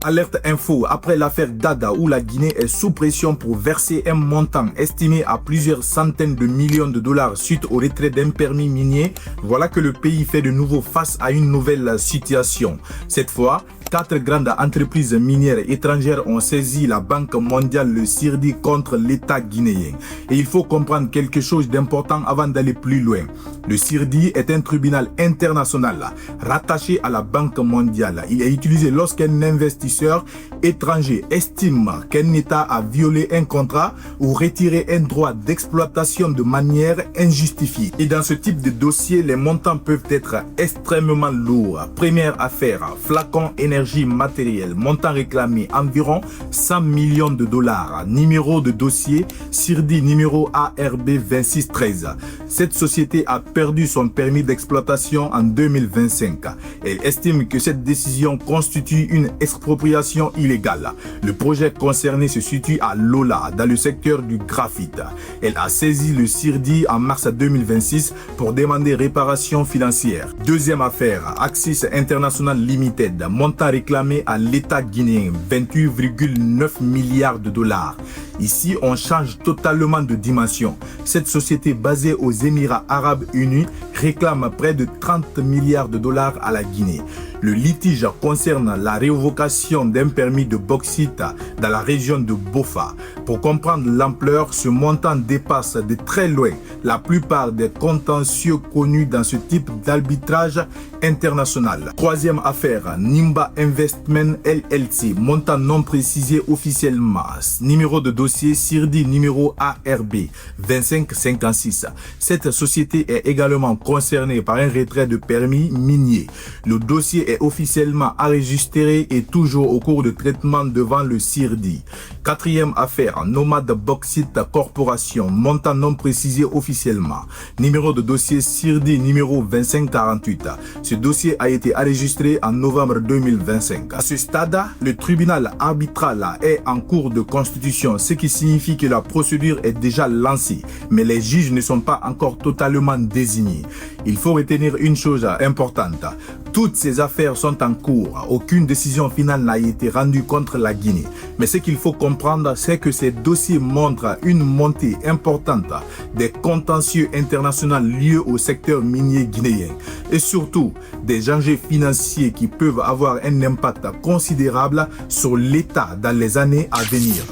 Alerte info, après l'affaire Dada où la Guinée est sous pression pour verser un montant estimé à plusieurs centaines de millions de dollars suite au retrait d'un permis minier, voilà que le pays fait de nouveau face à une nouvelle situation. Cette fois, 4 grandes entreprises minières étrangères ont saisi la Banque mondiale, le CIRDI, contre l'État guinéen. Et il faut comprendre quelque chose d'important avant d'aller plus loin. Le CIRDI est un tribunal international rattaché à la Banque mondiale. Il est utilisé lorsqu'un investisseur étranger estime qu'un État a violé un contrat ou retiré un droit d'exploitation de manière injustifiée. Et dans ce type de dossier, les montants peuvent être extrêmement lourds. Première affaire, flacon énergie matérielle, montant réclamé environ 100 millions de dollars. Numéro de dossier, CIRDI numéro ARB 2613. Cette société a perdu son permis d'exploitation en 2025. Elle estime que cette décision constitue une expropriation illégale. Le projet concerné se situe à Lola, dans le secteur du graphite. Elle a saisi le CIRDI en mars 2026 pour demander réparation financière. Deuxième affaire, Axis International Limited, montant réclamé à l'État guinéen, 28,9 milliards de dollars. Ici, on change totalement de dimension. Cette société basée aux Émirats Arabes Unis réclame près de 30 milliards de dollars à la Guinée. Le litige concerne la révocation d'un permis de bauxite dans la région de Bofa. Pour comprendre l'ampleur, ce montant dépasse de très loin la plupart des contentieux connus dans ce type d'arbitrage international. Troisième affaire, Nimba Investment LLC, montant non précisé officiellement. Numéro de dossier CIRDI numéro ARB 2556. Cette société est également concernée par un retrait de permis minier. Le dossier est officiellement enregistré et toujours au cours de traitement devant le CIRDI. Quatrième affaire, Nomad Bauxite Corporation, montant non précisé officiellement. Numéro de dossier CIRDI numéro 2548. Ce dossier a été enregistré en novembre 2025. À ce stade, le tribunal arbitral est en cours de constitution, ce qui signifie que la procédure est déjà lancée, mais les juges ne sont pas encore totalement désignés. Il faut retenir une chose importante. Toutes ces affaires sont en cours. Aucune décision finale n'a été rendue contre la Guinée. Mais ce qu'il faut comprendre, c'est que ces dossiers montrent une montée importante des contentieux internationaux liés au secteur minier guinéen. Et surtout, des enjeux financiers qui peuvent avoir un impact considérable sur l'État dans les années à venir.